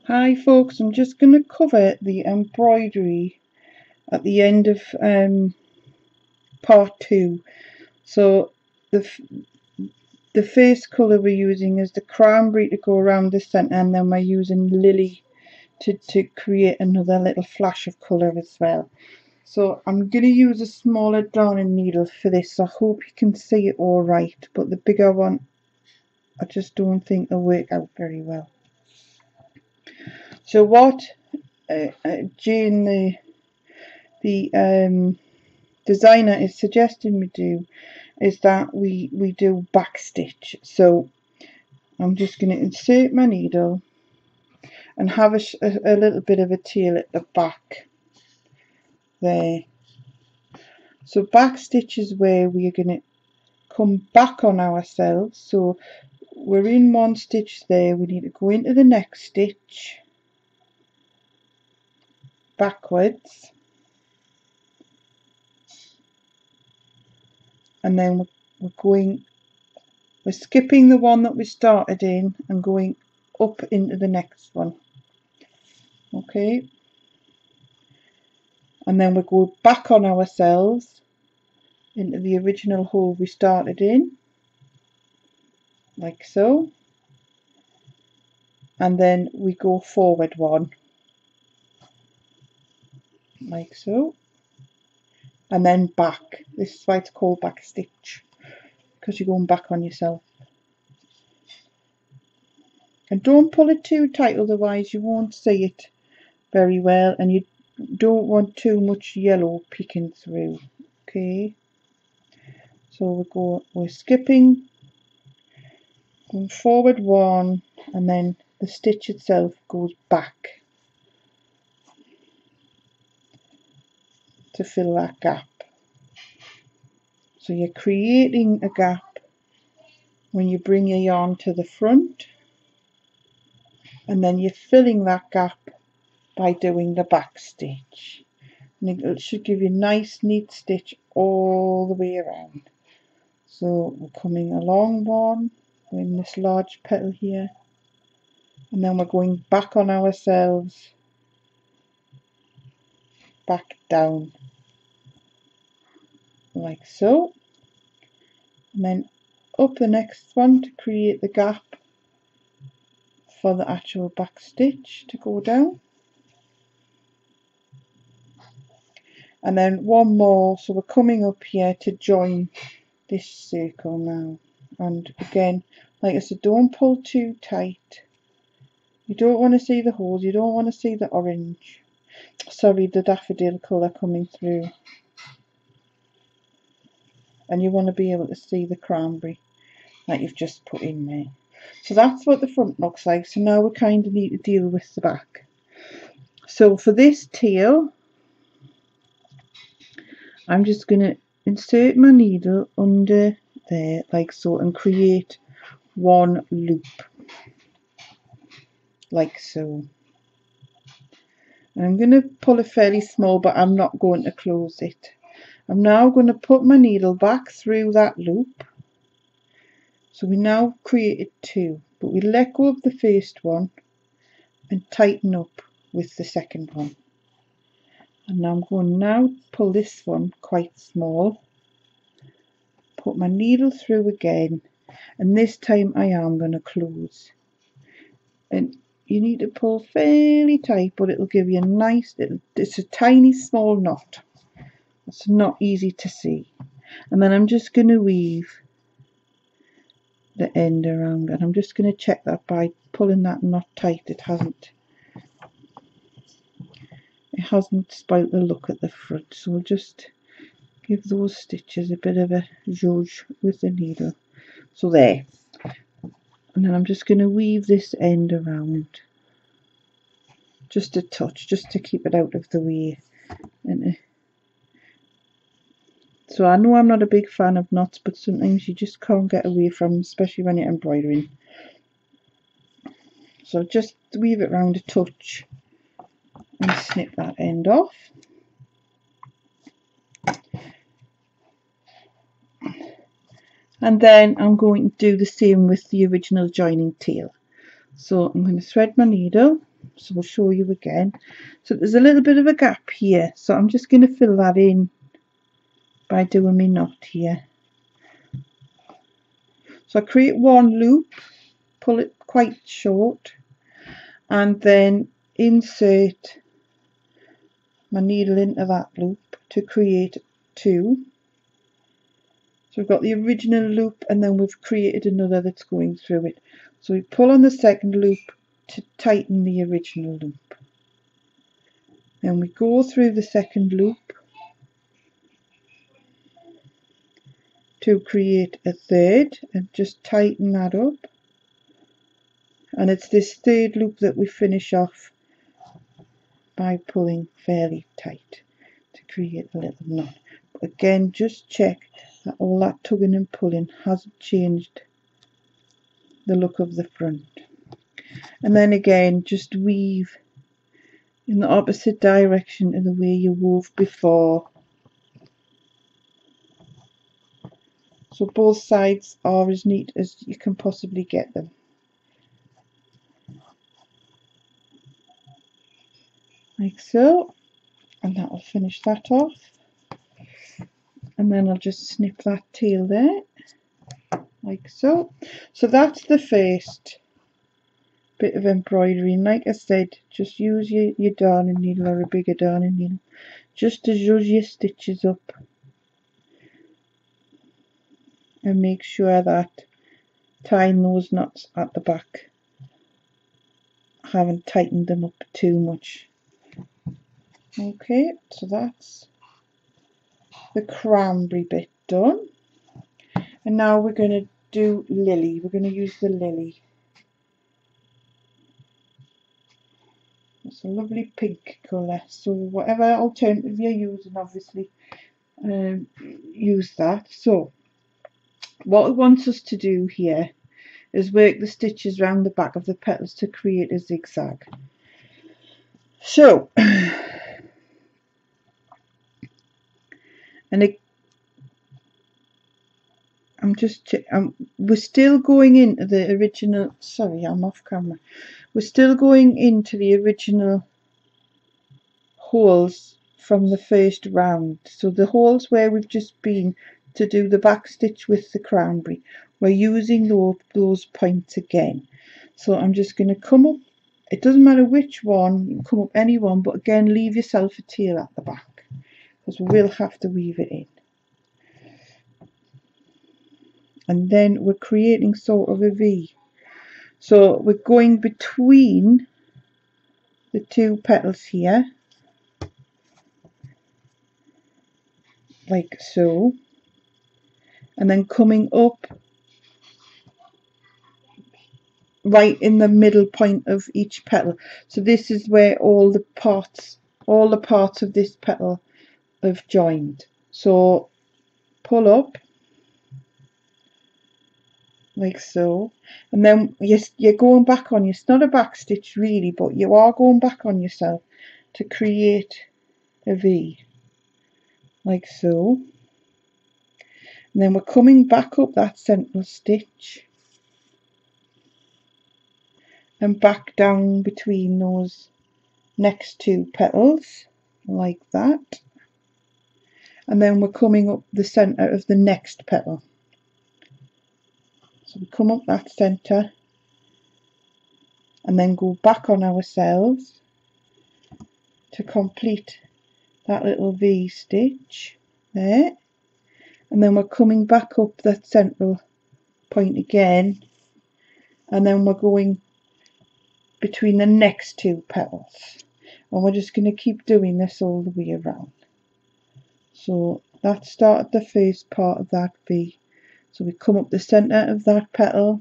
Hi folks, I'm just going to cover the embroidery at the end of part 2. So the first colour we're using is the cranberry to go around the centre, and then we're using lily to create another little flash of colour as well. So I'm going to use a smaller darning needle for this, so I hope you can see it alright, but the bigger one I just don't think will work out very well. So what Jane, the designer, is suggesting we do is that we do back stitch. So I'm just going to insert my needle and have a little bit of a tail at the back there. So back stitch is where we are going to come back on ourselves. So we're in one stitch there, we need to go into the next stitch backwards, and then we're skipping the one that we started in and going up into the next one. Okay, and then we go back on ourselves into the original hole we started in, like so, and then we go forward one, like so, and then back. This is why it's called back stitch, because you're going back on yourself. And don't pull it too tight, otherwise you won't see it very well, and you don't want too much yellow peeking through. Okay, so we're skipping, going forward one, and then the stitch itself goes back to fill that gap. So you're creating a gap when you bring your yarn to the front, and then you're filling that gap by doing the back stitch, and it should give you a nice neat stitch all the way around. So we're coming along one, we're in this large petal here, and then we're going back on ourselves, back down, like so, and then up the next one to create the gap for the actual back stitch to go down, and then one more. So we're coming up here to join this circle now, and again, like I said, don't pull too tight. You don't want to see the holes, you don't want to see the orange, sorry, the daffodil colour coming through, and you want to be able to see the cranberry that you've just put in there. So that's what the front looks like. So now we kind of need to deal with the back. So for this tail, I'm just going to insert my needle under there like so and create one loop like so. And I'm going to pull it fairly small, but I'm not going to close it. I'm now going to put my needle back through that loop. So we now created two, but we let go of the first one and tighten up with the second one. And now I'm going now pull this one quite small, put my needle through again, and this time I am going to close. And you need to pull fairly tight, but it'll give you a nice little, it's a tiny small knot. It's not easy to see. And then I'm just going to weave the end around, and I'm just going to check that by pulling that knot tight it hasn't spoilt the look at the front. So we'll just give those stitches a bit of a zhuzh with the needle. So there, and then I'm just going to weave this end around just a touch, just to keep it out of the way. And so I know I'm not a big fan of knots, but sometimes you just can't get away from them, especially when you're embroidering. So just weave it around a touch and snip that end off. And then I'm going to do the same with the original joining tail. So I'm going to thread my needle so we'll show you again. So there's a little bit of a gap here, so I'm just going to fill that in by doing my knot here. So I create one loop, pull it quite short, and then insert my needle into that loop to create two. So we've got the original loop and then we've created another that's going through it. So we pull on the second loop to tighten the original loop. Then we go through the second loop to create a third and just tighten that up. And it's this third loop that we finish off by pulling fairly tight to create a little knot. But again, just check that all that tugging and pulling hasn't changed the look of the front. And then again, just weave in the opposite direction to the way you wove before. So both sides are as neat as you can possibly get them. Like so. And that'll finish that off. And then I'll just snip that tail there. Like so. So that's the first bit of embroidery, and like I said, just use your darning needle or a bigger darning needle just to zhuzh your stitches up and make sure that tying those knots at the back haven't tightened them up too much. Okay, so that's the cranberry bit done, and now we're going to do lily. We're going to use the lily. It's a lovely pink colour, so whatever alternative you're using, obviously use that. So what it wants us to do here is work the stitches around the back of the petals to create a zigzag. So and we're still going into the original, sorry, I'm off camera. We're still going into the original holes from the first round. So the holes where we've just been to do the back stitch with the cranberry, we're using those points again. So I'm just going to come up, it doesn't matter which one, you can come up any one, but again leave yourself a tail at the back because we will have to weave it in. And then we're creating sort of a V. So we're going between the two petals here, like so, and then coming up right in the middle point of each petal. So this is where all the parts of this petal have joined. So pull up like so, and then you're going back on, it's not a back stitch really, but you are going back on yourself to create a V like so, and then we're coming back up that central stitch and back down between those next two petals like that, and then we're coming up the center of the next petal. So we come up that center and then go back on ourselves to complete that little V stitch there, and then we're coming back up that central point again, and then we're going between the next two petals, and we're just going to keep doing this all the way around. So that started the first part of that V. So we come up the center of that petal.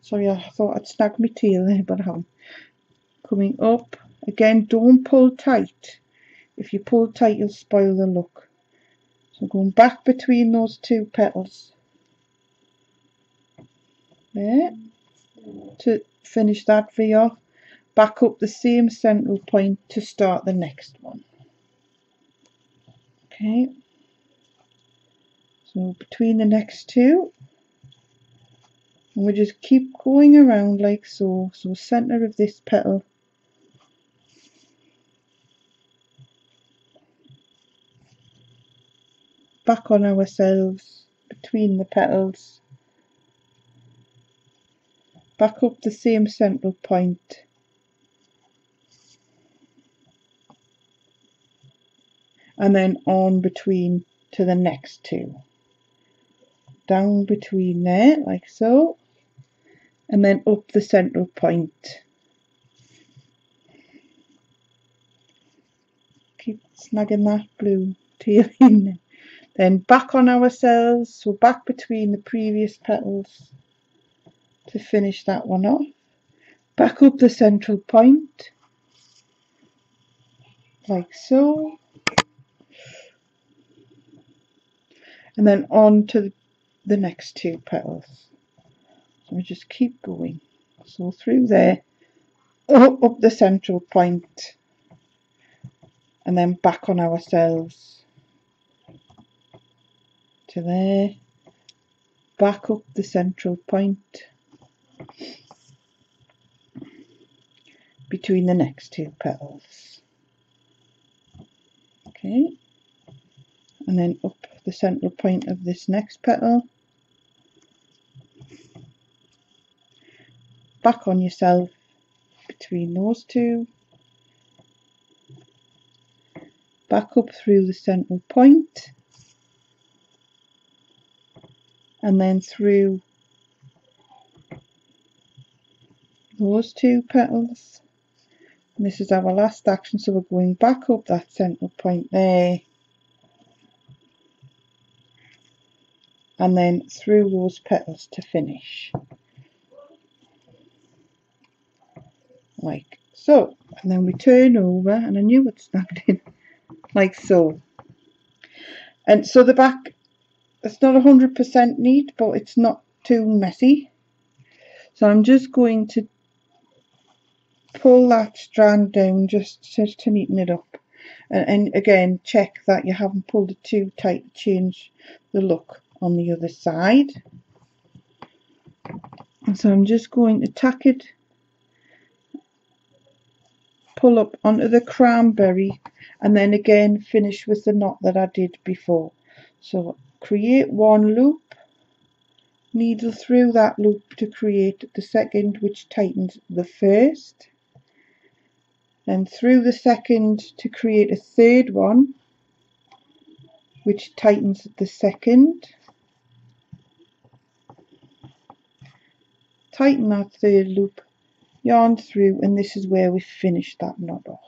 Sorry, I thought I'd snagged my tail there, but I haven't. Coming up again, don't pull tight. If you pull tight, you'll spoil the look. So going back between those two petals there to finish that V off. Back up the same central point to start the next one. Okay, so between the next two, And we just keep going around like so. So centre of this petal, back on ourselves, between the petals, back up the same central point, and then on between to the next two, down between there like so, and then up the central point. Keep snagging that blue tail in there. Then back on ourselves, so back between the previous petals to finish that one off. Back up the central point like so, and then on to the next two petals. So we just keep going, so through there, up the central point, and then back on ourselves to there, back up the central point between the next two petals. Okay, and then up the central point of this next petal, back on yourself between those two, back up through the central point, and then through those two petals. And this is our last action, so we're going back up that central point there, and then through those petals to finish, like so. And then we turn over, and I knew it snapped in, like so. And so the back, it's not 100% neat, but it's not too messy. So I'm just going to pull that strand down just to neaten it up. And again, check that you haven't pulled it too tight to change the look on the other side. And so I'm just going to tack it, pull up onto the cranberry, and then again finish with the knot that I did before. So create one loop, needle through that loop to create the second, which tightens the first, then through the second to create a third one, which tightens the second, tighten that third loop, yarn through, and this is where we finish that knot off.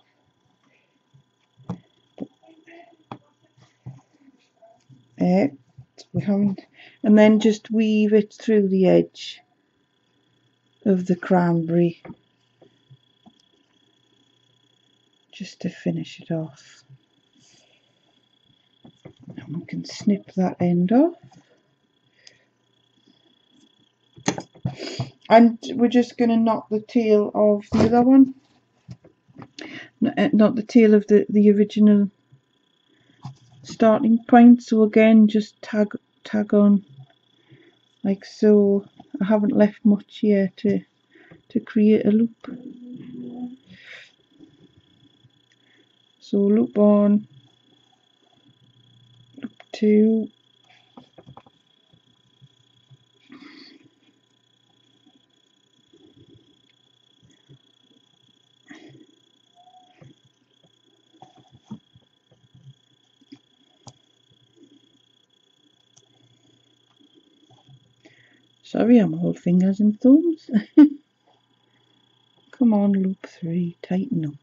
We haven't, and then just weave it through the edge of the cranberry just to finish it off. And we can snip that end off, and we're just going to knot the tail of the other one, not the tail of the original starting point. So again, just tag on like so. I haven't left much here to create a loop. So loop on, loop two, sorry, I'm all fingers and thumbs. Come on, loop three, tighten up.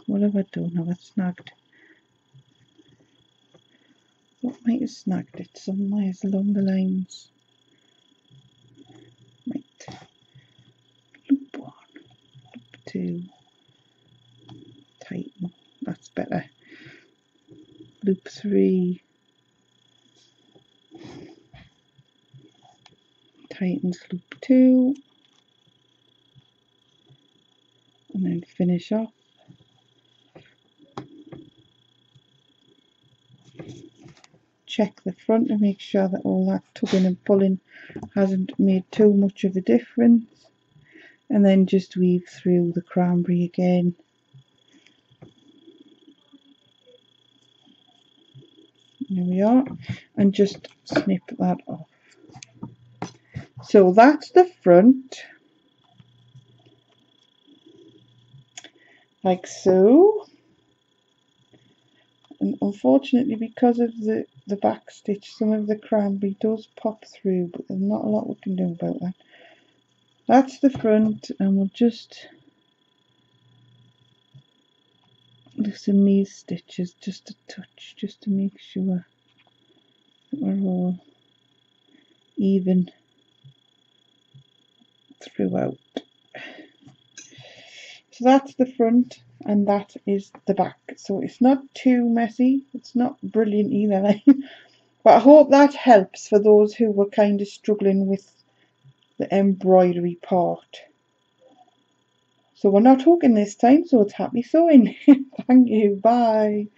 What have I done? Have I snagged? What might have snagged it somewhere along the lines? Right. Loop one, loop two, tighten. That's better. Loop three, tightens loop two, and then finish off. check the front to make sure that all that tugging and pulling hasn't made too much of a difference, and then just weave through the cranberry again. There we are, and just snip that off. So that's the front, like so. And unfortunately, because of the back stitch, some of the cranberry does pop through, but there's not a lot we can do about that. That's the front, and we'll just loosen these stitches just a touch, just to make sure that we're all even throughout. So that's the front, and that is the back. So it's not too messy, it's not brilliant either, but I hope that helps for those who were kind of struggling with the embroidery part. So we're not hooking this time, so it's happy sewing. Thank you, bye.